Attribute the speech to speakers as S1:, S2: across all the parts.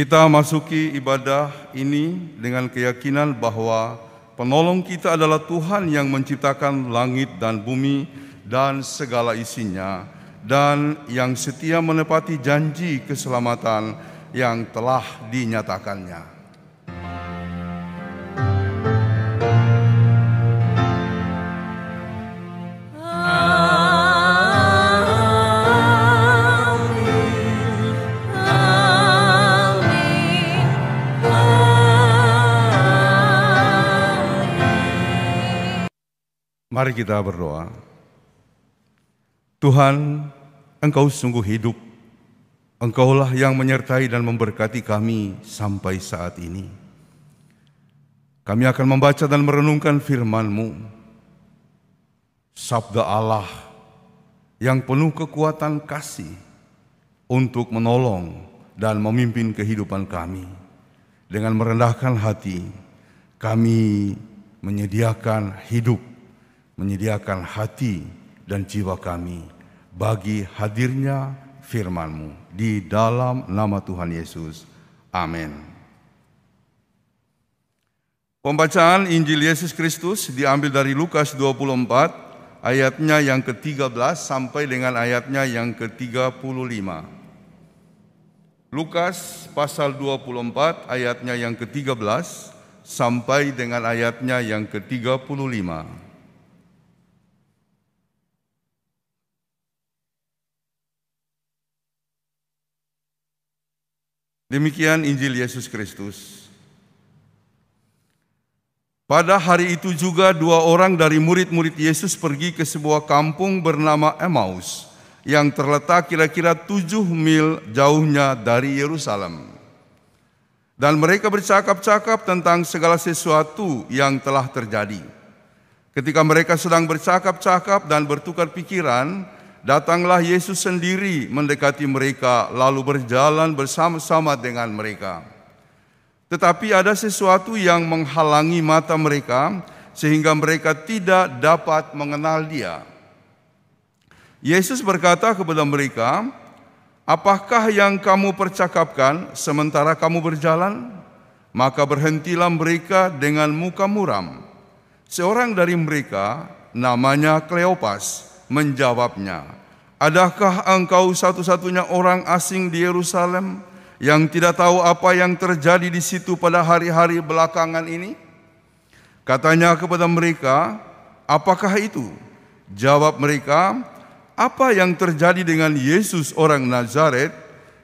S1: Kita masuki ibadah ini dengan keyakinan bahwa penolong kita adalah Tuhan yang menciptakan langit dan bumi dan segala isinya, dan yang setia menepati janji keselamatan yang telah dinyatakannya. Mari kita berdoa. Tuhan, Engkau sungguh hidup. Engkaulah yang menyertai dan memberkati kami sampai saat ini. Kami akan membaca dan merenungkan firman-Mu, sabda Allah yang penuh kekuatan kasih untuk menolong dan memimpin kehidupan kami. Dengan merendahkan hati, kami menyediakan hidup, menyediakan hati dan jiwa kami bagi hadirnya firman-Mu. Di dalam nama Tuhan Yesus. Amin. Pembacaan Injil Yesus Kristus diambil dari Lukas 24 ayatnya yang ke-13 sampai dengan ayatnya yang ke-35. Lukas pasal 24 ayatnya yang ke-13 sampai dengan ayatnya yang ke-35. Demikian Injil Yesus Kristus. Pada hari itu juga dua orang dari murid-murid Yesus pergi ke sebuah kampung bernama Emmaus yang terletak kira-kira 7 mil jauhnya dari Yerusalem. Dan mereka bercakap-cakap tentang segala sesuatu yang telah terjadi. Ketika mereka sedang bercakap-cakap dan bertukar pikiran, datanglah Yesus sendiri mendekati mereka lalu berjalan bersama-sama dengan mereka. Tetapi ada sesuatu yang menghalangi mata mereka sehingga mereka tidak dapat mengenal Dia. Yesus berkata kepada mereka, "Apakah yang kamu percakapkan sementara kamu berjalan?" Maka berhentilah mereka dengan muka muram. Seorang dari mereka, namanya Kleopas, menjawabnya, "Adakah engkau satu-satunya orang asing di Yerusalem yang tidak tahu apa yang terjadi di situ pada hari-hari belakangan ini?" Katanya kepada mereka, "Apakah itu?" Jawab mereka, "Apa yang terjadi dengan Yesus orang Nazaret?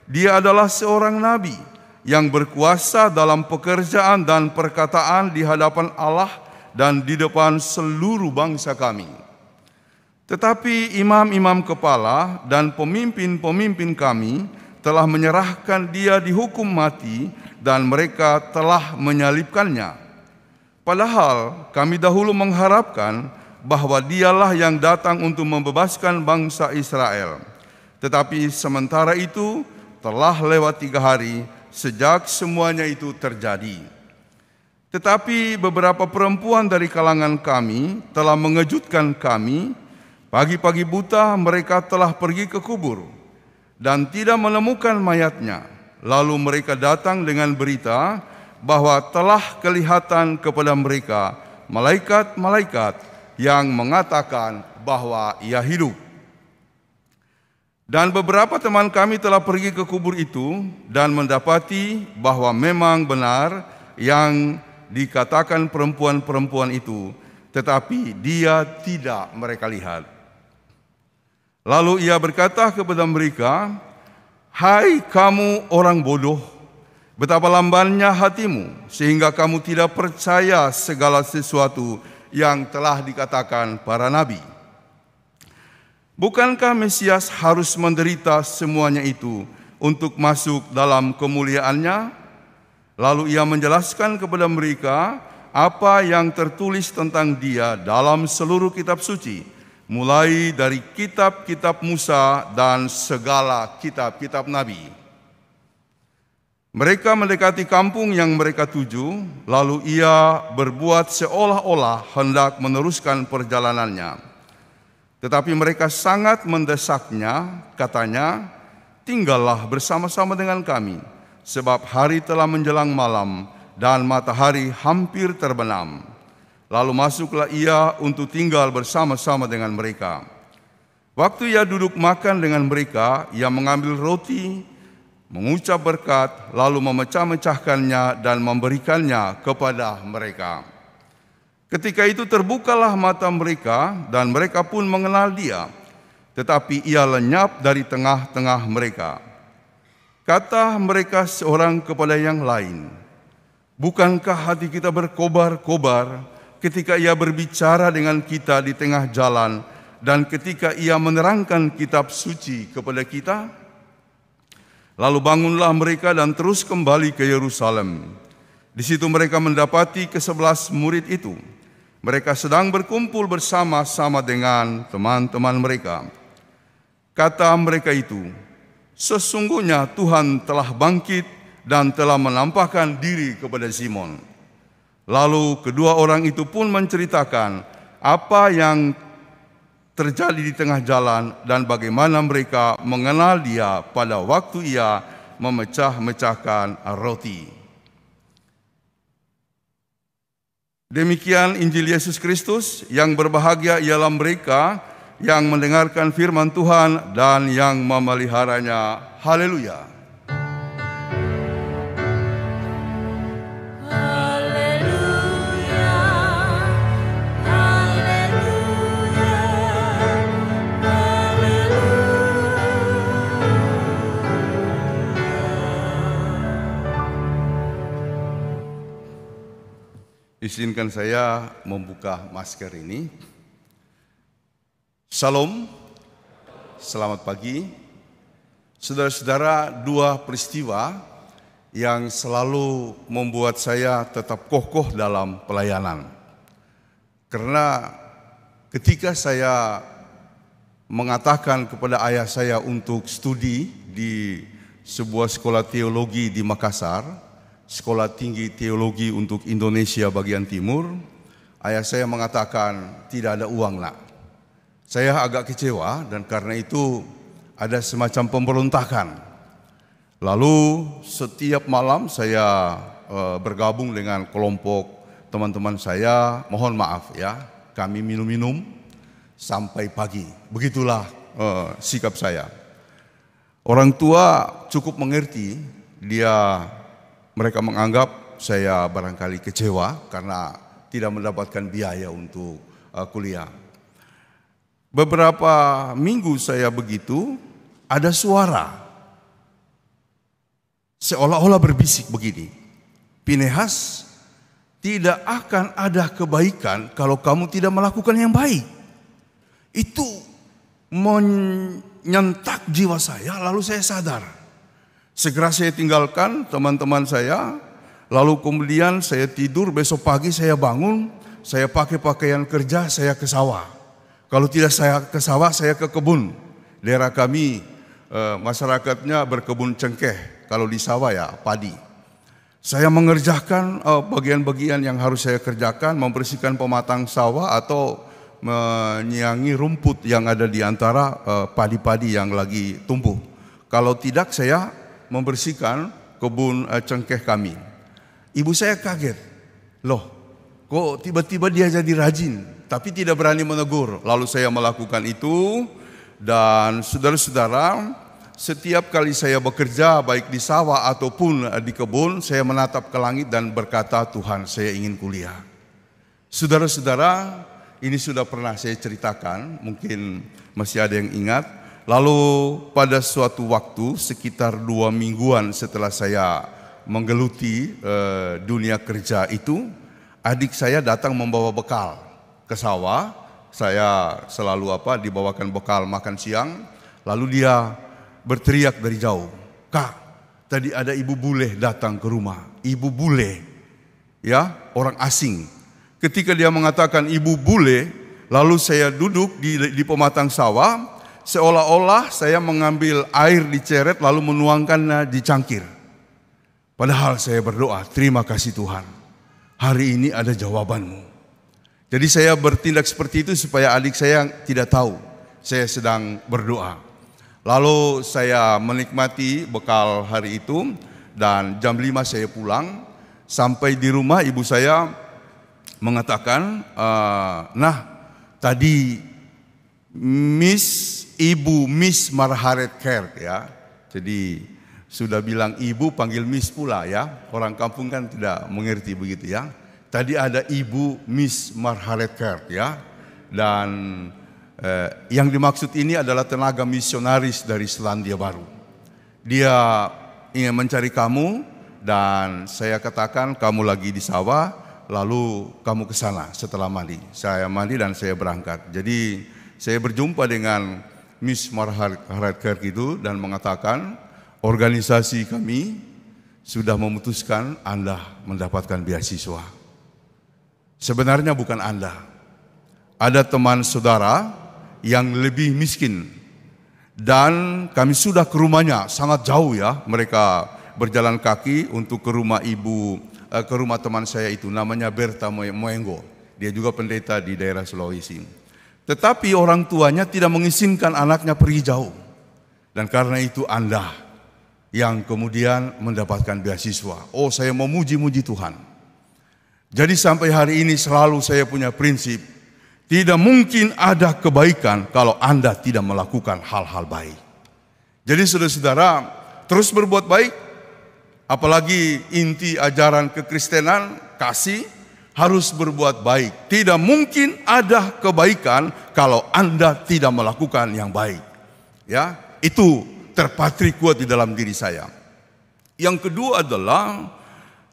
S1: Dia adalah seorang nabi yang berkuasa dalam pekerjaan dan perkataan di hadapan Allah dan di depan seluruh bangsa kami. Tetapi imam-imam kepala dan pemimpin-pemimpin kami telah menyerahkan Dia dihukum mati dan mereka telah menyalibkannya. Padahal kami dahulu mengharapkan bahwa Dialah yang datang untuk membebaskan bangsa Israel. Tetapi sementara itu telah lewat 3 hari sejak semuanya itu terjadi. Tetapi beberapa perempuan dari kalangan kami telah mengejutkan kami. Pagi-pagi buta mereka telah pergi ke kubur dan tidak menemukan mayatnya. Lalu mereka datang dengan berita bahwa telah kelihatan kepada mereka malaikat-malaikat yang mengatakan bahwa Ia hidup. Dan beberapa teman kami telah pergi ke kubur itu dan mendapati bahwa memang benar yang dikatakan perempuan-perempuan itu, tetapi Dia tidak mereka lihat. Lalu Ia berkata kepada mereka, "Hai kamu orang bodoh, betapa lambannya hatimu sehingga kamu tidak percaya segala sesuatu yang telah dikatakan para nabi. Bukankah Mesias harus menderita semuanya itu untuk masuk dalam kemuliaannya?" Lalu Ia menjelaskan kepada mereka apa yang tertulis tentang Dia dalam seluruh kitab suci, mulai dari kitab-kitab Musa dan segala kitab-kitab Nabi. Mereka mendekati kampung yang mereka tuju, lalu Ia berbuat seolah-olah hendak meneruskan perjalanannya. Tetapi mereka sangat mendesaknya, katanya, "Tinggallah bersama-sama dengan kami, sebab hari telah menjelang malam dan matahari hampir terbenam. Lalu masuklah ia untuk tinggal bersama-sama dengan mereka. Waktu ia duduk makan dengan mereka, ia mengambil roti, mengucap berkat, lalu memecah-mecahkannya dan memberikannya kepada mereka. Ketika itu terbukalah mata mereka dan mereka pun mengenal dia, tetapi ia lenyap dari tengah-tengah mereka. Kata mereka seorang kepada yang lain, "Bukankah hati kita berkobar-kobar ketika ia berbicara dengan kita di tengah jalan dan ketika ia menerangkan kitab suci kepada kita?" Lalu bangunlah mereka dan terus kembali ke Yerusalem. Di situ mereka mendapati ke-11 murid itu. Mereka sedang berkumpul bersama-sama dengan teman-teman mereka. Kata mereka itu, "Sesungguhnya Tuhan telah bangkit dan telah menampakkan diri kepada Simon." Lalu kedua orang itu pun menceritakan apa yang terjadi di tengah jalan dan bagaimana mereka mengenal dia pada waktu ia memecah-mecahkan roti. Demikian Injil Yesus Kristus. Yang berbahagia ialah mereka yang mendengarkan firman Tuhan dan yang memeliharanya. Haleluya. Izinkan saya membuka masker ini. Shalom, selamat pagi. Saudara-saudara, dua peristiwa yang selalu membuat saya tetap kokoh dalam pelayanan. Karena ketika saya mengatakan kepada ayah saya untuk studi di sebuah sekolah teologi di Makassar, Sekolah Tinggi Teologi untuk Indonesia bagian timur, ayah saya mengatakan, "Tidak ada uang, nak." Saya agak kecewa dan karena itu ada semacam pemberontakan. Lalu setiap malam saya bergabung dengan kelompok teman-teman saya, mohon maaf ya, kami minum-minum sampai pagi. Begitulah sikap saya. Orang tua cukup mengerti, mereka menganggap saya barangkali kecewa karena tidak mendapatkan biaya untuk kuliah. Beberapa minggu saya begitu, ada suara seolah-olah berbisik begini, "Pinehas, tidak akan ada kebaikan kalau kamu tidak melakukan yang baik." Itu menyentak jiwa saya, lalu saya sadar. Segera saya tinggalkan teman-teman saya, lalu kemudian saya tidur, besok pagi saya bangun, saya pakai pakaian kerja, saya ke sawah. Kalau tidak saya ke sawah, saya ke kebun. Daerah kami masyarakatnya berkebun cengkeh, kalau di sawah ya padi. Saya mengerjakan bagian-bagian yang harus saya kerjakan, membersihkan pematang sawah atau menyiangi rumput yang ada di antara padi-padi yang lagi tumbuh. Kalau tidak saya membersihkan kebun cengkeh kami. Ibu saya kaget, "Loh, kok tiba-tiba dia jadi rajin?" Tapi tidak berani menegur. Lalu saya melakukan itu, dan saudara-saudara, setiap kali saya bekerja baik di sawah ataupun di kebun, saya menatap ke langit dan berkata, "Tuhan, saya ingin kuliah." Saudara-saudara, ini sudah pernah saya ceritakan, mungkin masih ada yang ingat. Lalu pada suatu waktu sekitar 2 mingguan setelah saya menggeluti dunia kerja itu, adik saya datang membawa bekal ke sawah. Saya selalu dibawakan bekal makan siang. Lalu dia berteriak dari jauh, "Kak, tadi ada ibu bule datang ke rumah." Ibu bule, ya, orang asing. Ketika dia mengatakan ibu bule, lalu saya duduk di pematang sawah. Seolah-olah saya mengambil air di ceret lalu menuangkannya di cangkir. Padahal saya berdoa, "Terima kasih Tuhan, hari ini ada jawabanmu." Jadi saya bertindak seperti itu supaya adik saya tidak tahu saya sedang berdoa. Lalu saya menikmati bekal hari itu dan jam 5 saya pulang. Sampai di rumah ibu saya mengatakan, nah tadi Ibu Miss Margaret Kirk ya. Jadi sudah bilang ibu panggil Miss pula ya. Orang kampung kan tidak mengerti begitu ya. Tadi ada Ibu Miss Margaret Kirk ya. Dan yang dimaksud ini adalah tenaga misionaris dari Selandia Baru. Dia ingin mencari kamu dan saya katakan kamu lagi di sawah, lalu kamu ke sana setelah mandi. Saya mandi dan saya berangkat. Jadi saya berjumpa dengan Miss Margaret Kirk itu dan mengatakan organisasi kami sudah memutuskan Anda mendapatkan beasiswa. Sebenarnya bukan Anda. Ada teman saudara yang lebih miskin dan kami sudah ke rumahnya, sangat jauh ya. Mereka berjalan kaki untuk ke rumah ke rumah teman saya itu, namanya Berta Moenggo. Dia juga pendeta di daerah Sulawesi. Tetapi orang tuanya tidak mengizinkan anaknya pergi jauh. Dan karena itu Anda yang kemudian mendapatkan beasiswa. Oh, saya memuji-muji Tuhan. Jadi sampai hari ini selalu saya punya prinsip, tidak mungkin ada kebaikan kalau Anda tidak melakukan hal-hal baik. Jadi saudara-saudara, terus berbuat baik. Apalagi inti ajaran kekristenan, kasih, harus berbuat baik. Tidak mungkin ada kebaikan kalau Anda tidak melakukan yang baik. Ya, itu terpatri kuat di dalam diri saya. Yang kedua adalah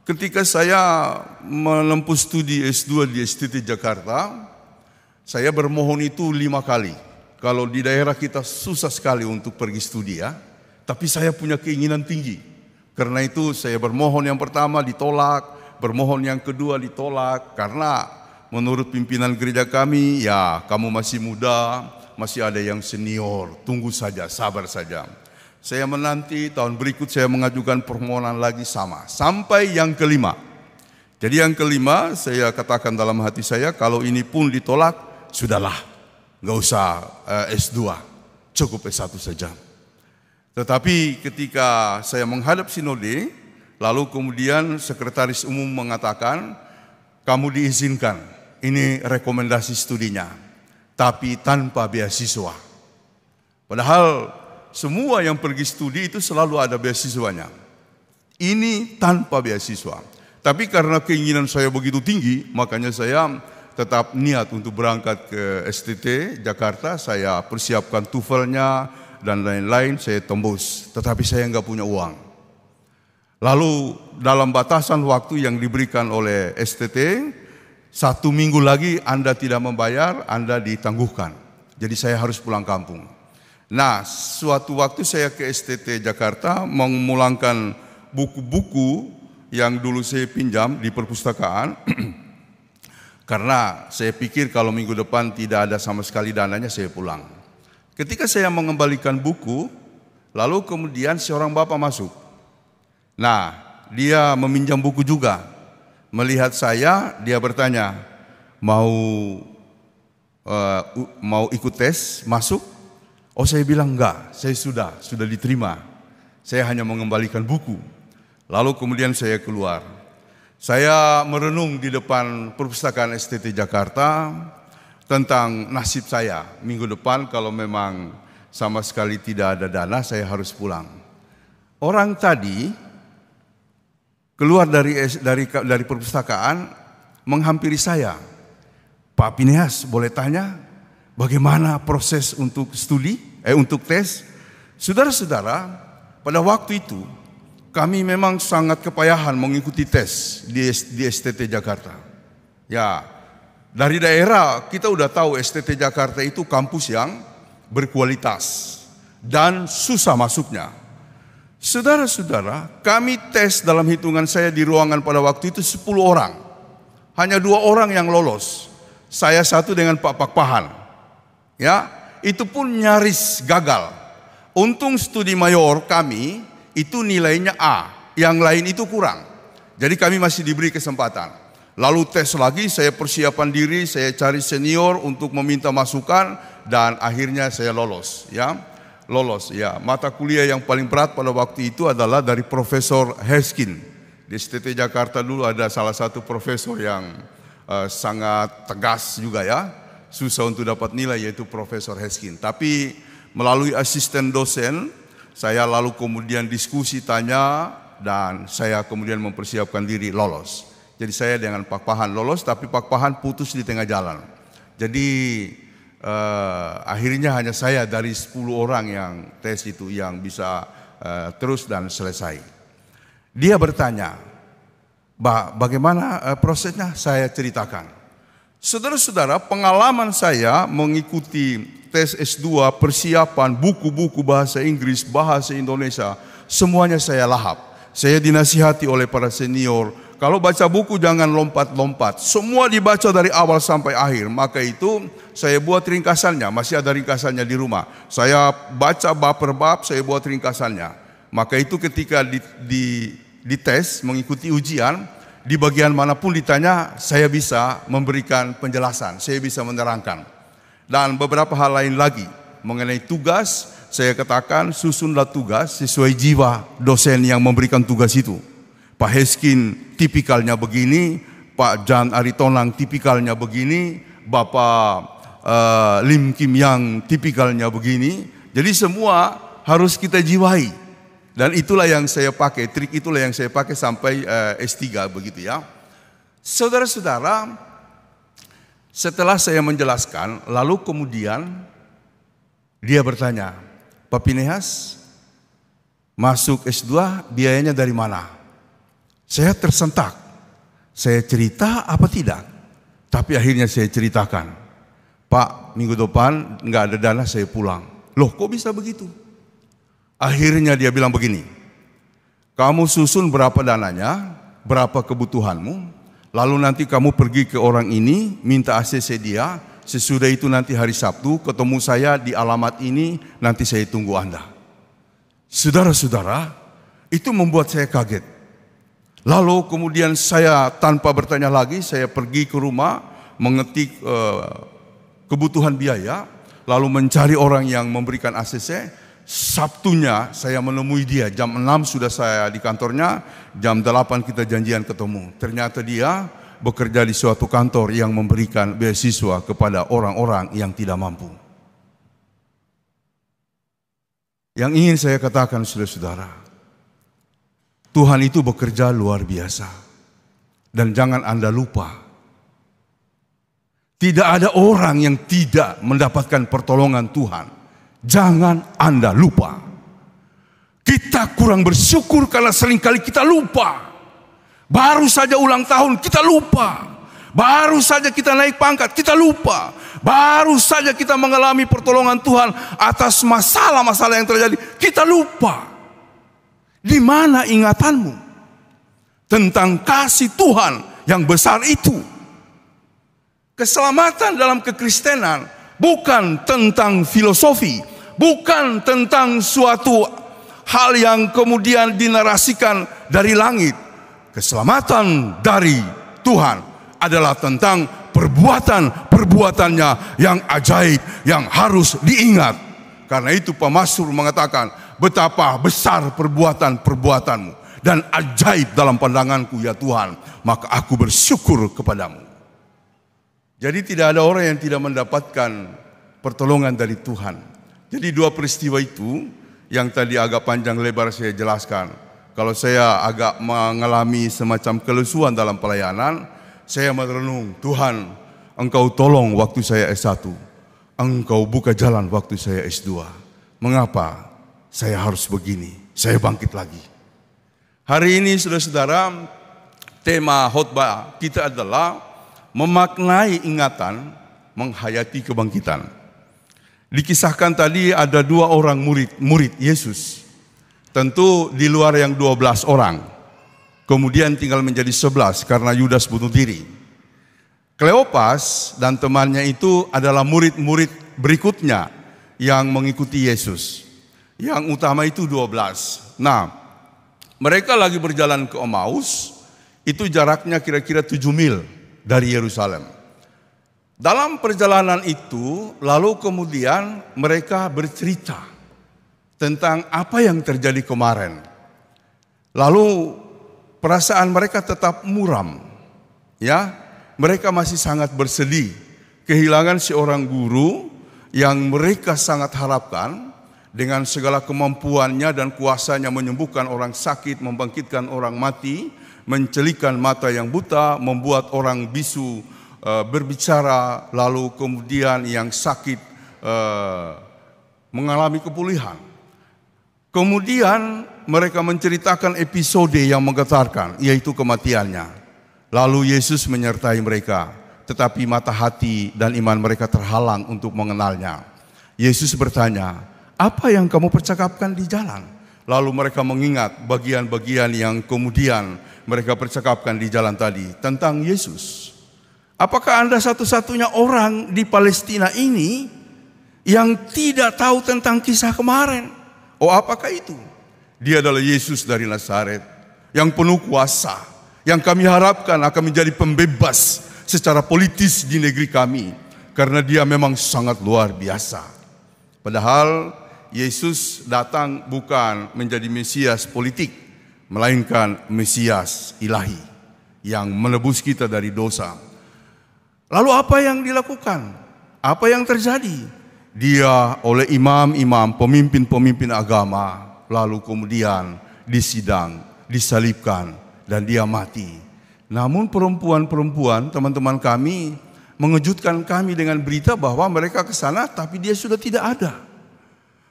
S1: ketika saya menempuh studi S2 di STT Jakarta, saya bermohon itu 5 kali. Kalau di daerah kita susah sekali untuk pergi studi ya, tapi saya punya keinginan tinggi. Karena itu saya bermohon yang pertama ditolak, bermohon yang kedua ditolak. Karena menurut pimpinan gereja kami, ya kamu masih muda, masih ada yang senior, tunggu saja, sabar saja. Saya menanti tahun berikut saya mengajukan permohonan lagi sama. Sampai yang kelima. Jadi yang kelima saya katakan dalam hati saya, kalau ini pun ditolak, sudahlah, nggak usah S2, cukup S1 saja. Tetapi ketika saya menghadap sinode, lalu kemudian sekretaris umum mengatakan, kamu diizinkan, ini rekomendasi studinya, tapi tanpa beasiswa. Padahal semua yang pergi studi itu selalu ada beasiswanya. Ini tanpa beasiswa. Tapi karena keinginan saya begitu tinggi, makanya saya tetap niat untuk berangkat ke STT Jakarta. Saya persiapkan TOEFL-nya dan lain-lain, saya tembus. Tetapi saya nggak punya uang. Lalu dalam batasan waktu yang diberikan oleh STT, 1 minggu lagi Anda tidak membayar, Anda ditangguhkan. Jadi saya harus pulang kampung. Nah, suatu waktu saya ke STT Jakarta memulangkan buku-buku yang dulu saya pinjam di perpustakaan. Karena saya pikir kalau minggu depan tidak ada sama sekali dananya, saya pulang. Ketika saya mengembalikan buku, lalu kemudian seorang bapak masuk. Nah, dia meminjam buku juga. Melihat saya, dia bertanya, mau ikut tes masuk? Oh, saya bilang enggak, saya sudah diterima. Saya hanya mengembalikan buku. Lalu kemudian saya keluar. Saya merenung di depan perpustakaan STT Jakarta tentang nasib saya. Minggu depan kalau memang sama sekali tidak ada dana, saya harus pulang. Orang tadi keluar dari perpustakaan menghampiri saya. Pak Phineas, boleh tanya bagaimana proses untuk untuk tes? Saudara-saudara, pada waktu itu kami memang sangat kepayahan mengikuti tes di STT Jakarta. Ya, dari daerah kita udah tahu STT Jakarta itu kampus yang berkualitas dan susah masuknya. Saudara-saudara, kami tes dalam hitungan saya di ruangan pada waktu itu 10 orang. Hanya 2 orang yang lolos. Saya satu dengan Pak Pakpahan. Ya, itu pun nyaris gagal. Untung studi mayor kami itu nilainya A, yang lain itu kurang. Jadi kami masih diberi kesempatan. Lalu tes lagi, saya persiapan diri, saya cari senior untuk meminta masukan dan akhirnya saya lolos. Ya, lolos. Ya, mata kuliah yang paling berat pada waktu itu adalah dari Profesor Heskin. Di STT Jakarta dulu ada salah satu profesor yang sangat tegas juga ya. Susah untuk dapat nilai, yaitu Profesor Heskin. Tapi melalui asisten dosen, saya lalu kemudian diskusi tanya dan saya kemudian mempersiapkan diri lolos. Jadi saya dengan Pak Pahan lolos, tapi Pak Pahan putus di tengah jalan. Jadi akhirnya hanya saya dari 10 orang yang tes itu yang bisa terus dan selesai. Dia bertanya, bagaimana prosesnya? Saya ceritakan. Saudara-saudara, pengalaman saya mengikuti tes S2, persiapan, buku-buku bahasa Inggris, bahasa Indonesia, semuanya saya lahap. Saya dinasihati oleh para senior, kalau baca buku jangan lompat-lompat, semua dibaca dari awal sampai akhir. Maka itu saya buat ringkasannya, masih ada ringkasannya di rumah. Saya baca bab per bab, saya buat ringkasannya. Maka itu ketika di tes, mengikuti ujian, di bagian manapun ditanya, saya bisa memberikan penjelasan, saya bisa menerangkan. Dan beberapa hal lain lagi mengenai tugas, saya katakan susunlah tugas sesuai jiwa dosen yang memberikan tugas itu. Pak Heskin tipikalnya begini, Pak Jan Aritonang tipikalnya begini, Bapak Lim Kim Yang tipikalnya begini. Jadi semua harus kita jiwai. Dan itulah yang saya pakai, trik itulah yang saya pakai sampai S3 begitu ya. Saudara-saudara, setelah saya menjelaskan, lalu kemudian dia bertanya, Pak Pinehas, masuk S2 biayanya dari mana? Saya tersentak. Saya cerita apa tidak? Tapi akhirnya saya ceritakan. Pak, minggu depan nggak ada dana, saya pulang. Loh, kok bisa begitu? Akhirnya dia bilang begini, kamu susun berapa dananya, berapa kebutuhanmu, lalu nanti kamu pergi ke orang ini, minta ACC dia, sesudah itu nanti hari Sabtu ketemu saya di alamat ini, nanti saya tunggu Anda. Saudara-saudara, itu membuat saya kaget. Lalu kemudian saya tanpa bertanya lagi, saya pergi ke rumah, mengetik kebutuhan biaya, lalu mencari orang yang memberikan ACC. Sabtunya saya menemui dia, jam 6 sudah saya di kantornya, jam 8 kita janjian ketemu. Ternyata dia bekerja di suatu kantor yang memberikan beasiswa kepada orang-orang yang tidak mampu. Yang ingin saya katakan saudara-saudara, Tuhan itu bekerja luar biasa. Dan jangan Anda lupa, tidak ada orang yang tidak mendapatkan pertolongan Tuhan. Jangan Anda lupa. Kita kurang bersyukur karena seringkali kita lupa. Baru saja ulang tahun kita lupa. Baru saja kita naik pangkat kita lupa. Baru saja kita mengalami pertolongan Tuhan atas masalah-masalah yang terjadi, kita lupa. Di mana ingatanmu tentang kasih Tuhan yang besar itu? Keselamatan dalam kekristenan bukan tentang filosofi, bukan tentang suatu hal yang kemudian dinarasikan dari langit. Keselamatan dari Tuhan adalah tentang perbuatan-perbuatannya yang ajaib, yang harus diingat. Karena itu Pemasmur mengatakan, betapa besar perbuatan-perbuatanmu dan ajaib dalam pandanganku ya Tuhan, maka aku bersyukur kepadamu. Jadi tidak ada orang yang tidak mendapatkan pertolongan dari Tuhan. Jadi dua peristiwa itu yang tadi agak panjang lebar saya jelaskan. Kalau saya agak mengalami semacam kelesuan dalam pelayanan, saya merenung, Tuhan, Engkau tolong waktu saya S1. Engkau buka jalan waktu saya S2. Mengapa saya harus begini? Saya bangkit lagi. Hari ini saudara-saudara, tema khotbah kita adalah memaknai ingatan, menghayati kebangkitan. Dikisahkan tadi ada 2 orang murid Yesus. Tentu di luar yang 12 orang. Kemudian tinggal menjadi 11 karena Yudas bunuh diri. Kleopas dan temannya itu adalah murid-murid berikutnya yang mengikuti Yesus. Yang utama itu 12. Nah, mereka lagi berjalan ke Emmaus, itu jaraknya kira-kira 7 mil dari Yerusalem. Dalam perjalanan itu, lalu kemudian mereka bercerita tentang apa yang terjadi kemarin. Lalu perasaan mereka tetap muram. Ya, mereka masih sangat bersedih kehilangan seorang guru yang mereka sangat harapkan dengan segala kemampuannya dan kuasanya menyembuhkan orang sakit, membangkitkan orang mati, mencelikan mata yang buta, membuat orang bisu berbicara, lalu kemudian yang sakit mengalami kepulihan. Kemudian mereka menceritakan episode yang menggetarkan, yaitu kematiannya. Lalu Yesus menyertai mereka, tetapi mata hati dan iman mereka terhalang untuk mengenalnya. Yesus bertanya, "Apa yang kamu percakapkan di jalan?" Lalu mereka mengingat bagian-bagian yang kemudian mereka percakapkan di jalan tadi tentang Yesus. Apakah Anda satu-satunya orang di Palestina ini yang tidak tahu tentang kisah kemarin? Oh, apakah itu? Dia adalah Yesus dari Nazaret yang penuh kuasa, yang kami harapkan akan menjadi pembebas secara politis di negeri kami, karena dia memang sangat luar biasa. Padahal Yesus datang bukan menjadi Mesias politik, melainkan Mesias ilahi yang menebus kita dari dosa. Lalu apa yang dilakukan? Apa yang terjadi? Dia oleh imam-imam, pemimpin-pemimpin agama, lalu kemudian disidang, disalibkan, dan dia mati. Namun perempuan-perempuan, teman-teman kami, mengejutkan kami dengan berita bahwa mereka ke sana tapi dia sudah tidak ada.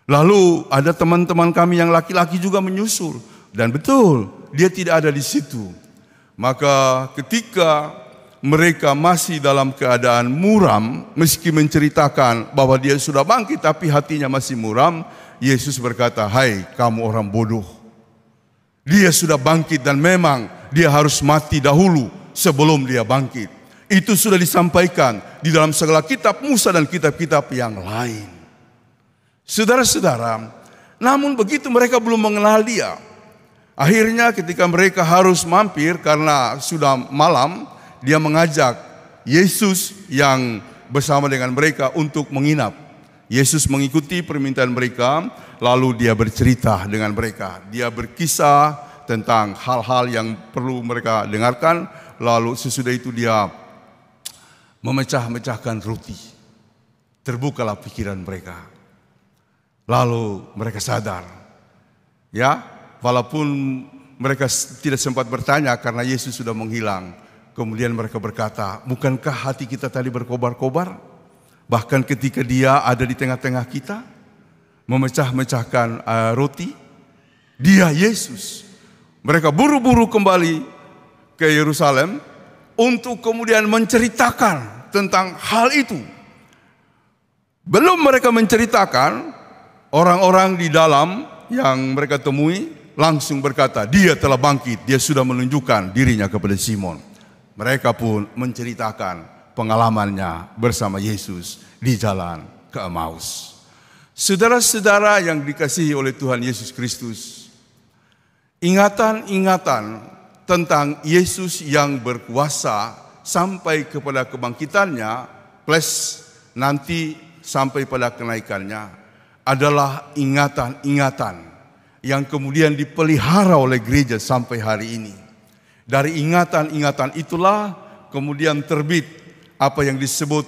S1: Lalu ada teman-teman kami yang laki-laki juga menyusul, dan betul dia tidak ada di situ. Maka ketika mereka masih dalam keadaan muram, meski menceritakan bahwa dia sudah bangkit tapi hatinya masih muram, Yesus berkata, "Hai kamu orang bodoh, dia sudah bangkit dan memang dia harus mati dahulu sebelum dia bangkit. Itu sudah disampaikan di dalam segala kitab Musa dan kitab-kitab yang lain." Saudara-saudara, namun begitu mereka belum mengenal dia. Akhirnya ketika mereka harus mampir karena sudah malam, dia mengajak Yesus yang bersama dengan mereka untuk menginap. Yesus mengikuti permintaan mereka, lalu dia bercerita dengan mereka. Dia berkisah tentang hal-hal yang perlu mereka dengarkan, lalu sesudah itu dia memecah-mecahkan roti. Terbukalah pikiran mereka. Lalu mereka sadar, ya, walaupun mereka tidak sempat bertanya karena Yesus sudah menghilang. Kemudian mereka berkata, "Bukankah hati kita tadi berkobar-kobar? Bahkan ketika dia ada di tengah-tengah kita, memecah-mecahkan roti, dia Yesus." Mereka buru-buru kembali ke Yerusalem untuk kemudian menceritakan tentang hal itu. Belum mereka menceritakan, orang-orang di dalam yang mereka temui langsung berkata, "Dia telah bangkit, dia sudah menunjukkan dirinya kepada Simon." Mereka pun menceritakan pengalamannya bersama Yesus di jalan ke Emmaus. Saudara-saudara yang dikasihi oleh Tuhan Yesus Kristus, ingatan-ingatan tentang Yesus yang berkuasa sampai kepada kebangkitannya plus nanti sampai pada kenaikannya adalah ingatan-ingatan yang kemudian dipelihara oleh gereja sampai hari ini. Dari ingatan-ingatan itulah kemudian terbit apa yang disebut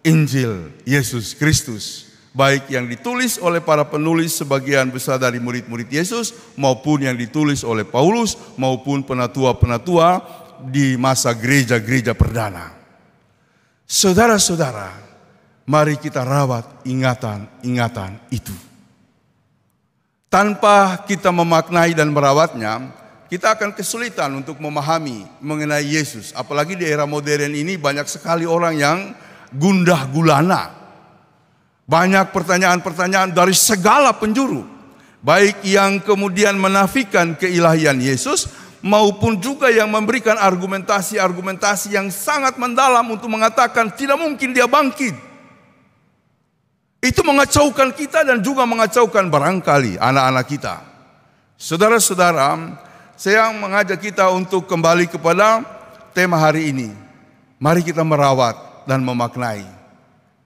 S1: Injil Yesus Kristus, baik yang ditulis oleh para penulis sebagian besar dari murid-murid Yesus, maupun yang ditulis oleh Paulus, maupun penatua-penatua di masa gereja-gereja perdana. Saudara-saudara, mari kita rawat ingatan-ingatan itu. Tanpa kita memaknai dan merawatnya, kita akan kesulitan untuk memahami mengenai Yesus. Apalagi di era modern ini banyak sekali orang yang gundah gulana. Banyak pertanyaan-pertanyaan dari segala penjuru. Baik yang kemudian menafikan keilahian Yesus, maupun juga yang memberikan argumentasi-argumentasi yang sangat mendalam untuk mengatakan tidak mungkin dia bangkit. Itu mengacaukan kita dan juga mengacaukan barangkali anak-anak kita. Saudara-saudara, saya mengajak kita untuk kembali kepada tema hari ini. Mari kita merawat dan memaknai.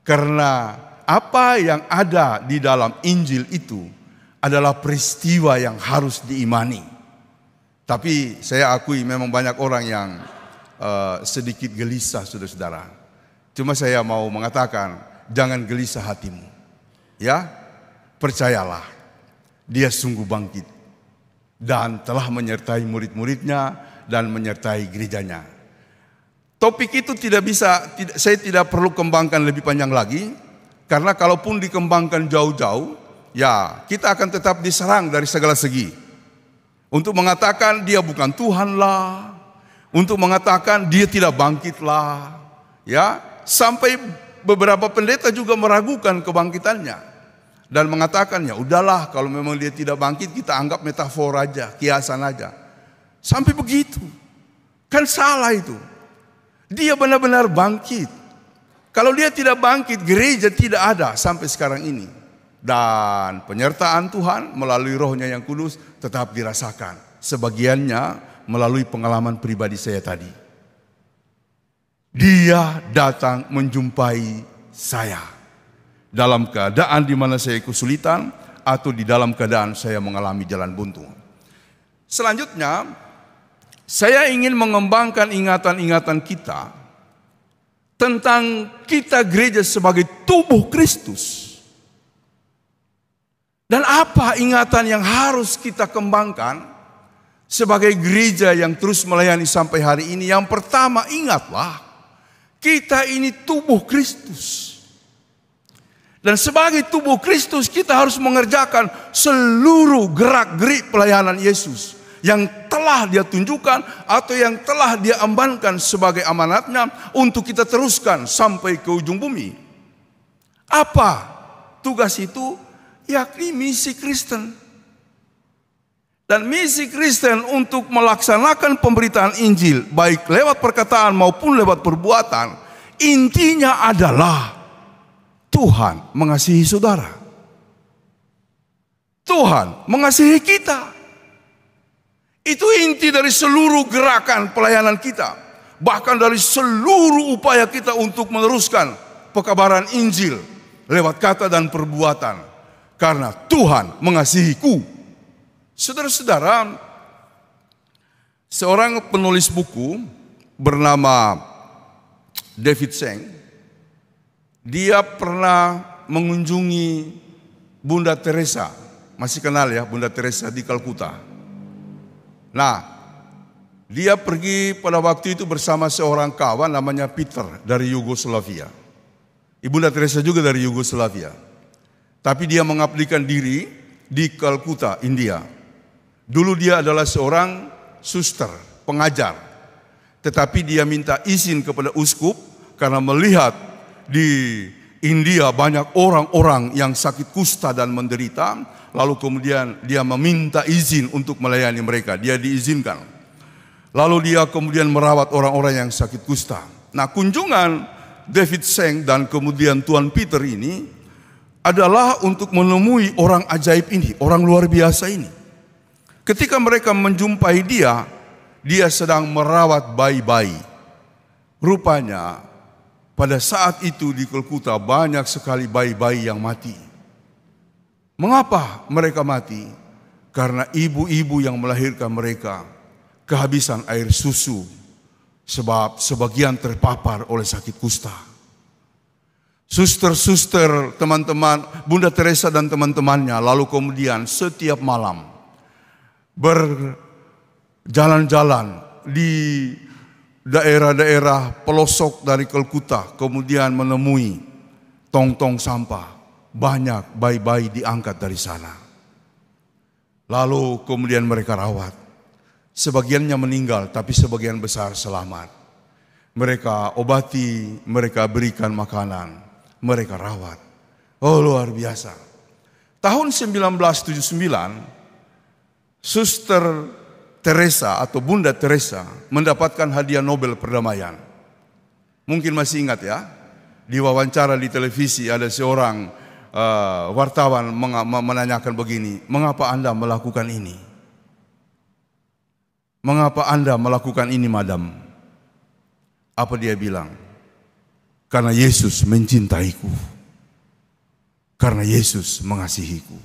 S1: Karena apa yang ada di dalam Injil itu adalah peristiwa yang harus diimani. Tapi saya akui memang banyak orang yang sedikit gelisah, saudara-saudara. Cuma saya mau mengatakan, jangan gelisah hatimu. Ya, percayalah, dia sungguh bangkit dan telah menyertai murid-muridnya dan menyertai gerejanya. Topik itu saya tidak perlu kembangkan lebih panjang lagi, karena kalaupun dikembangkan jauh-jauh, ya kita akan tetap diserang dari segala segi. Untuk mengatakan dia bukan Tuhan lah, untuk mengatakan dia tidak bangkit lah, ya sampai beberapa pendeta juga meragukan kebangkitannya dan mengatakan ya udahlah kalau memang dia tidak bangkit kita anggap metafor aja, kiasan aja. Sampai begitu, kan salah itu. Dia benar-benar bangkit. Kalau dia tidak bangkit, gereja tidak ada sampai sekarang ini. Dan penyertaan Tuhan melalui Roh-Nya yang kudus tetap dirasakan. Sebagiannya melalui pengalaman pribadi saya tadi. Dia datang menjumpai saya dalam keadaan di mana saya kesulitan atau di dalam keadaan saya mengalami jalan buntu. Selanjutnya, saya ingin mengembangkan ingatan-ingatan kita tentang kita gereja sebagai tubuh Kristus. Dan apa ingatan yang harus kita kembangkan sebagai gereja yang terus melayani sampai hari ini? Yang pertama, ingatlah, kita ini tubuh Kristus. Dan sebagai tubuh Kristus kita harus mengerjakan seluruh gerak-gerik pelayanan Yesus yang telah dia tunjukkan atau yang telah dia embankan sebagai amanatnya untuk kita teruskan sampai ke ujung bumi. Apa tugas itu? Yakni misi Kristen. Dan misi Kristen untuk melaksanakan pemberitaan Injil baik lewat perkataan maupun lewat perbuatan, intinya adalah Tuhan mengasihi saudara. Tuhan mengasihi kita. Itu inti dari seluruh gerakan pelayanan kita. Bahkan dari seluruh upaya kita untuk meneruskan pekabaran Injil lewat kata dan perbuatan. Karena Tuhan mengasihiku. Saudara-saudara, seorang penulis buku bernama David Seng, dia pernah mengunjungi Bunda Teresa. Masih kenal ya Bunda Teresa di Kalkuta. Nah, dia pergi pada waktu itu bersama seorang kawan namanya Peter dari Yugoslavia. Ibunda Teresa juga dari Yugoslavia. Tapi dia mengabdikan diri di Kalkuta, India. Dulu dia adalah seorang suster, pengajar. Tetapi dia minta izin kepada uskup karena melihat di India banyak orang-orang yang sakit kusta dan menderita. Lalu kemudian dia meminta izin untuk melayani mereka. Dia diizinkan. Lalu dia kemudian merawat orang-orang yang sakit kusta. Nah, kunjungan David Seng dan kemudian Tuan Peter ini adalah untuk menemui orang ajaib ini, orang luar biasa ini. Ketika mereka menjumpai dia, dia sedang merawat bayi-bayi. Rupanya pada saat itu di Kalkuta banyak sekali bayi-bayi yang mati. Mengapa mereka mati? Karena ibu-ibu yang melahirkan mereka kehabisan air susu, sebab sebagian terpapar oleh sakit kusta. Suster-suster, teman-teman, Bunda Teresa dan teman-temannya lalu kemudian setiap malam berjalan-jalan di daerah-daerah pelosok dari Kalkuta, kemudian menemui tong-tong sampah. Banyak bayi-bayi diangkat dari sana. Lalu kemudian mereka rawat. Sebagiannya meninggal, tapi sebagian besar selamat. Mereka obati, mereka berikan makanan, mereka rawat. Oh, luar biasa. Tahun 1979, Suster Teresa atau Bunda Teresa mendapatkan hadiah Nobel Perdamaian. Mungkin masih ingat ya, di wawancara di televisi ada seorang wartawan menanyakan begini, mengapa Anda melakukan ini? Mengapa Anda melakukan ini, madam? Apa dia bilang? Karena Yesus mencintaiku. Karena Yesus mengasihiku.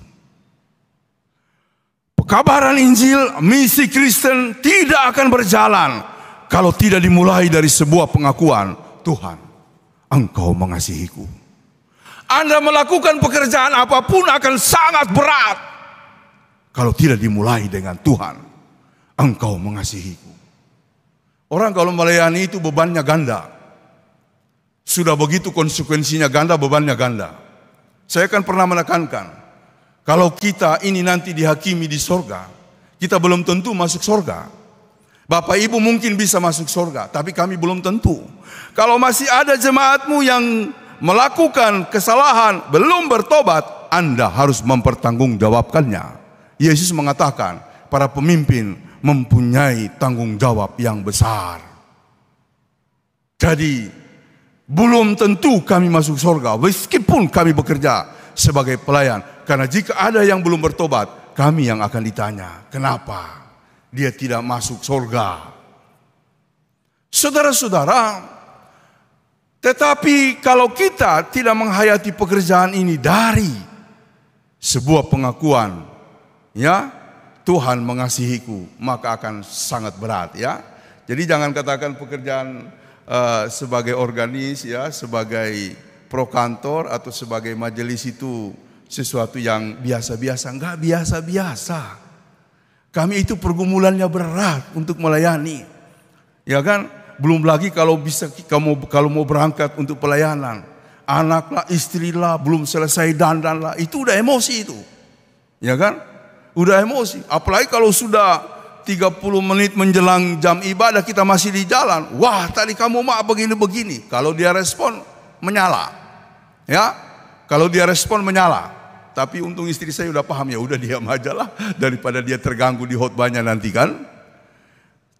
S1: Pekabaran Injil, misi Kristen tidak akan berjalan kalau tidak dimulai dari sebuah pengakuan, Tuhan, Engkau mengasihiku. Anda melakukan pekerjaan apapun akan sangat berat kalau tidak dimulai dengan Tuhan, Engkau mengasihiku. Orang kalau melayani itu bebannya ganda. Sudah begitu konsekuensinya ganda, bebannya ganda. Saya kan pernah menekankan, kalau kita ini nanti dihakimi di sorga, kita belum tentu masuk sorga. Bapak Ibu mungkin bisa masuk sorga, tapi kami belum tentu. Kalau masih ada jemaatmu yang melakukan kesalahan, belum bertobat, Anda harus mempertanggungjawabkannya. Yesus mengatakan, para pemimpin mempunyai tanggung jawab yang besar. Jadi, belum tentu kami masuk sorga, meskipun kami bekerja sebagai pelayan. Karena jika ada yang belum bertobat, kami yang akan ditanya, kenapa dia tidak masuk sorga? Saudara-saudara, tetapi kalau kita tidak menghayati pekerjaan ini dari sebuah pengakuan, ya, Tuhan mengasihiku, maka akan sangat berat, ya. Jadi jangan katakan pekerjaan sebagai organis, ya, sebagai pro kantor atau sebagai majelis itu sesuatu yang biasa-biasa. Enggak biasa-biasa. Kami itu pergumulannya berat untuk melayani, ya kan? Belum lagi kalau kalau mau berangkat untuk pelayanan, anaklah, istrilah, belum selesai dandanlah, itu udah emosi itu, ya kan? Udah emosi. Apalagi kalau sudah 30 menit menjelang jam ibadah kita masih di jalan. Wah, tadi kamu mak begini-begini. Kalau dia respon menyala, ya. Kalau dia respon menyala. Tapi untung istri saya udah paham, ya udah diam aja lah daripada dia terganggu di khotbahnya nanti kan.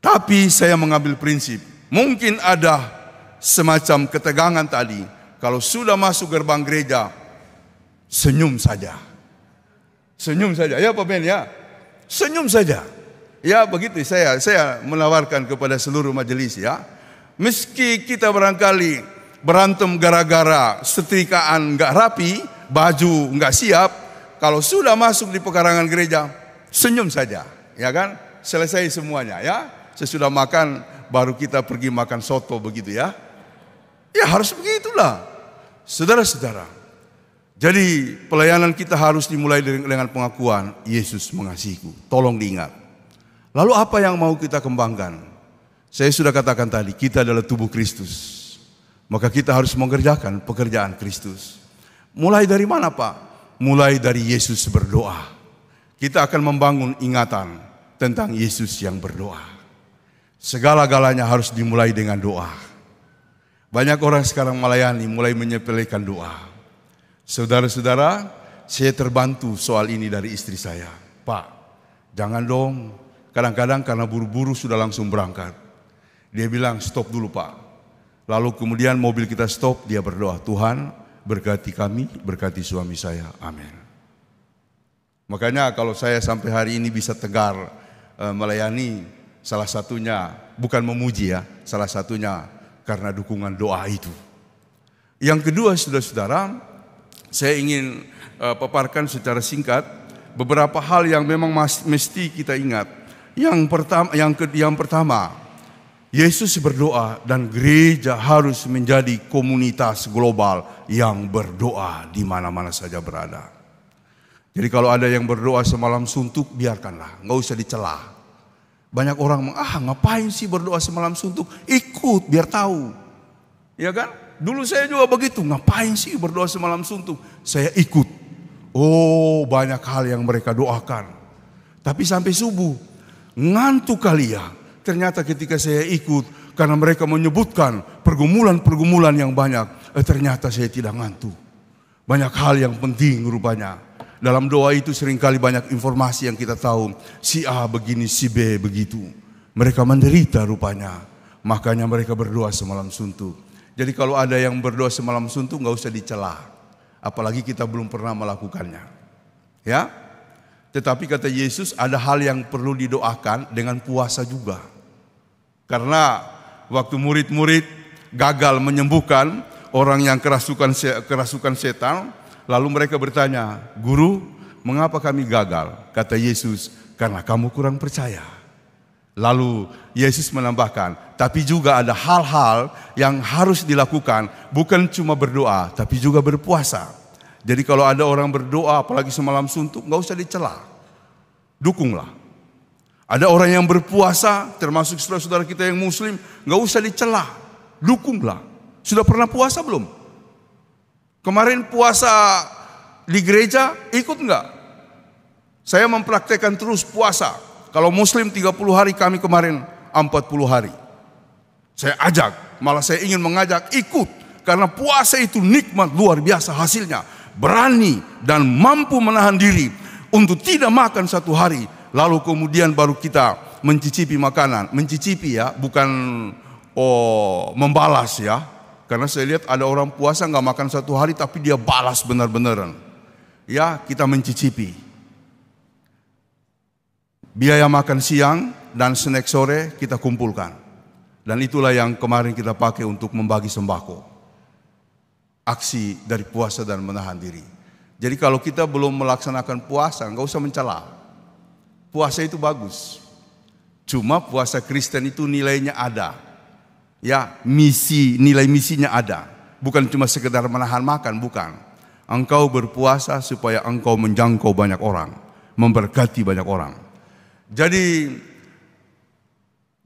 S1: Tapi saya mengambil prinsip, mungkin ada semacam ketegangan tadi. Kalau sudah masuk gerbang gereja, senyum saja. Senyum saja, ya Pak Ben, ya. Senyum saja. Ya begitu saya menawarkan kepada seluruh majelis, ya. Meski kita barangkali berantem gara-gara setrikaan nggak rapi, baju nggak siap, kalau sudah masuk di pekarangan gereja, senyum saja, ya kan? Selesai semuanya, ya. Sesudah makan baru kita pergi makan soto begitu, ya. Ya harus begitulah, saudara-saudara. Jadi pelayanan kita harus dimulai dengan pengakuan, Yesus mengasihiku. Tolong diingat. Lalu apa yang mau kita kembangkan? Saya sudah katakan tadi, kita adalah tubuh Kristus. Maka kita harus mengerjakan pekerjaan Kristus. Mulai dari mana, Pak? Mulai dari Yesus berdoa. Kita akan membangun ingatan tentang Yesus yang berdoa. Segala-galanya harus dimulai dengan doa. Banyak orang sekarang melayani, mulai menyepelekan doa. Saudara-saudara, saya terbantu soal ini dari istri saya. Pak, jangan dong. Kadang-kadang karena buru-buru sudah langsung berangkat. Dia bilang, stop dulu Pak. Lalu kemudian mobil kita stop, dia berdoa, Tuhan berkati kami, berkati suami saya, amin. Makanya kalau saya sampai hari ini bisa tegar melayani, salah satunya, bukan memuji ya, salah satunya karena dukungan doa itu. Yang kedua, saudara-saudara, saya ingin paparkan secara singkat beberapa hal yang memang mesti kita ingat. Yang pertama, Yesus berdoa dan gereja harus menjadi komunitas global yang berdoa di mana-mana saja berada. Jadi kalau ada yang berdoa semalam suntuk, biarkanlah, nggak usah dicela. Banyak orang ngapain sih berdoa semalam suntuk? Ikut biar tahu, ya kan? Dulu saya juga begitu, ngapain sih berdoa semalam suntuk? Saya ikut. Oh, banyak hal yang mereka doakan. Tapi sampai subuh, ngantuk kali ya. Ternyata ketika saya ikut, karena mereka menyebutkan pergumulan-pergumulan yang banyak, ternyata saya tidak ngantuk. Banyak hal yang penting rupanya. Dalam doa itu seringkali banyak informasi yang kita tahu. Si A begini, si B begitu. Mereka menderita rupanya. Makanya mereka berdoa semalam suntuk. Jadi kalau ada yang berdoa semalam suntuk, nggak usah dicela. Apalagi kita belum pernah melakukannya. Ya. Tetapi kata Yesus, ada hal yang perlu didoakan dengan puasa juga. Karena waktu murid-murid gagal menyembuhkan orang yang kerasukan setan, lalu mereka bertanya, Guru, mengapa kami gagal? Kata Yesus, karena kamu kurang percaya. Lalu Yesus menambahkan, tapi juga ada hal-hal yang harus dilakukan, bukan cuma berdoa, tapi juga berpuasa. Jadi kalau ada orang berdoa, apalagi semalam suntuk, nggak usah dicela, dukunglah. Ada orang yang berpuasa, termasuk saudara-saudara kita yang muslim, nggak usah dicela, dukunglah. Sudah pernah puasa belum? Kemarin puasa di gereja, ikut nggak? Saya mempraktekkan terus puasa. Kalau muslim 30 hari, kami kemarin 40 hari. Saya ajak, malah saya ingin mengajak ikut. Karena puasa itu nikmat luar biasa hasilnya. Berani dan mampu menahan diri untuk tidak makan satu hari. Lalu kemudian baru kita mencicipi makanan. Mencicipi ya, bukan membalas ya. Karena saya lihat ada orang puasa nggak makan satu hari tapi dia balas benar-benaran. Ya, kita mencicipi. Biaya makan siang dan snack sore kita kumpulkan. Dan itulah yang kemarin kita pakai untuk membagi sembako. Aksi dari puasa dan menahan diri. Jadi kalau kita belum melaksanakan puasa, nggak usah mencela. Puasa itu bagus. Cuma puasa Kristen itu nilainya ada. Ya, nilai misinya ada. Bukan cuma sekedar menahan makan, bukan. Engkau berpuasa supaya engkau menjangkau banyak orang. Memberkati banyak orang.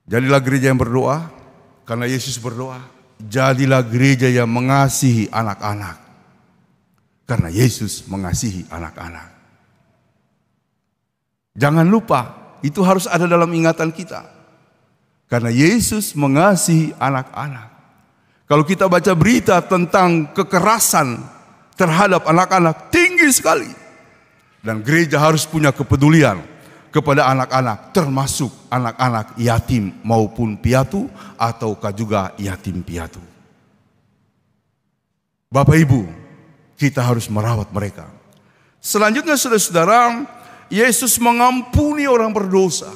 S1: Jadilah gereja yang berdoa, karena Yesus berdoa. Jadilah gereja yang mengasihi anak-anak, karena Yesus mengasihi anak-anak. Jangan lupa, itu harus ada dalam ingatan kita. Karena Yesus mengasihi anak-anak. Kalau kita baca berita tentang kekerasan terhadap anak-anak, tinggi sekali. Dan gereja harus punya kepedulian kepada anak-anak, termasuk anak-anak yatim maupun piatu, ataukah juga yatim piatu. Bapak Ibu, kita harus merawat mereka. Selanjutnya saudara-saudara, Yesus mengampuni orang berdosa.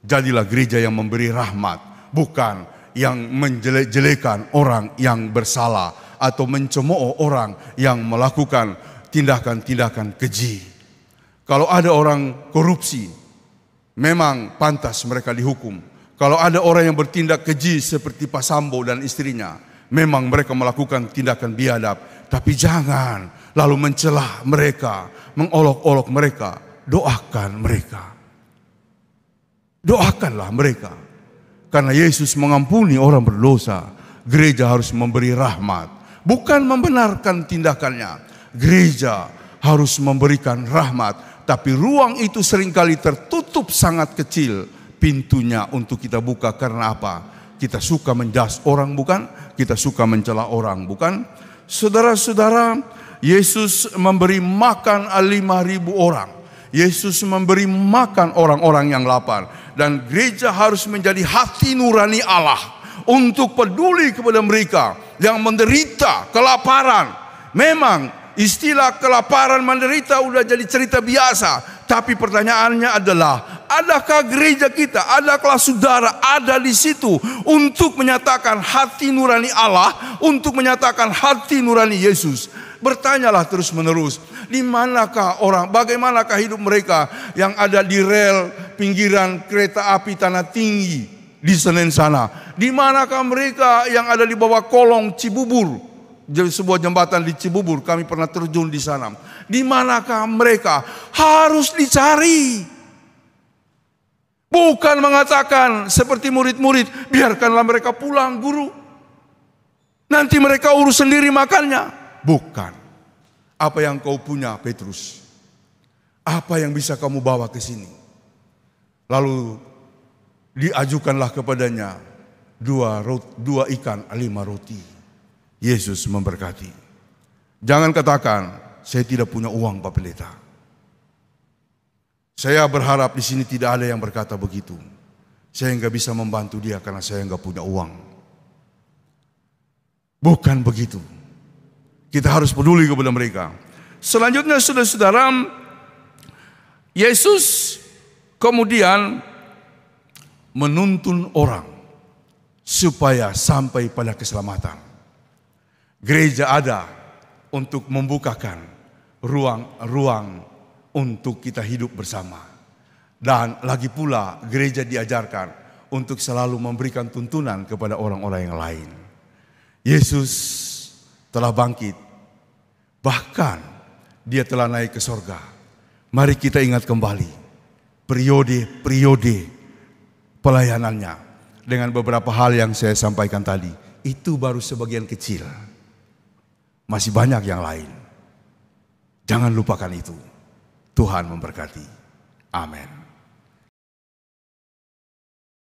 S1: Jadilah gereja yang memberi rahmat, bukan yang menjelek-jelekan orang yang bersalah atau mencemooh orang yang melakukan tindakan-tindakan keji. Kalau ada orang korupsi, memang pantas mereka dihukum. Kalau ada orang yang bertindak keji seperti Pak Sambo dan istrinya, memang mereka melakukan tindakan biadab. Tapi jangan lalu mencela mereka, mengolok-olok mereka. Doakan mereka. Doakanlah mereka. Karena Yesus mengampuni orang berdosa, gereja harus memberi rahmat, bukan membenarkan tindakannya. Gereja harus memberikan rahmat. Tapi ruang itu seringkali tertutup sangat kecil pintunya untuk kita buka. Karena apa? Kita suka menjas orang, bukan? Kita suka mencela orang, bukan? Saudara-saudara, Yesus memberi makan 5.000 orang. Yesus memberi makan orang-orang yang lapar. Dan gereja harus menjadi hati nurani Allah untuk peduli kepada mereka yang menderita kelaparan. Memang istilah kelaparan menderita udah jadi cerita biasa. Tapi pertanyaannya adalah, adakah gereja kita, adakah saudara ada di situ untuk menyatakan hati nurani Allah, untuk menyatakan hati nurani Yesus? Bertanyalah terus menerus, di manakah orang, bagaimanakah hidup mereka yang ada di rel pinggiran kereta api tanah tinggi di Senen sana? Di manakah mereka yang ada di bawah kolong Cibubur? Sebuah jembatan di Cibubur, kami pernah terjun di sana. Di manakah mereka? Harus dicari. Bukan mengatakan seperti murid-murid, biarkanlah mereka pulang guru, nanti mereka urus sendiri makannya. Bukan. Apa yang kau punya, Petrus? Apa yang bisa kamu bawa ke sini? Lalu diajukanlah kepadanya 2 ikan 5 roti. Yesus memberkati. Jangan katakan, saya tidak punya uang Pak Pendeta. Saya berharap di sini tidak ada yang berkata begitu. Saya nggak bisa membantu dia karena saya nggak punya uang. Bukan begitu. Kita harus peduli kepada mereka. Selanjutnya saudara-saudara, Yesus kemudian menuntun orang supaya sampai pada keselamatan. Gereja ada untuk membukakan ruang-ruang untuk kita hidup bersama. Dan lagi pula gereja diajarkan untuk selalu memberikan tuntunan kepada orang-orang yang lain. Yesus telah bangkit, bahkan dia telah naik ke sorga. Mari kita ingat kembali periode-periode pelayanannya dengan beberapa hal yang saya sampaikan tadi. Itu baru sebagian kecil, masih banyak yang lain. Jangan lupakan itu. Tuhan memberkati. Amin.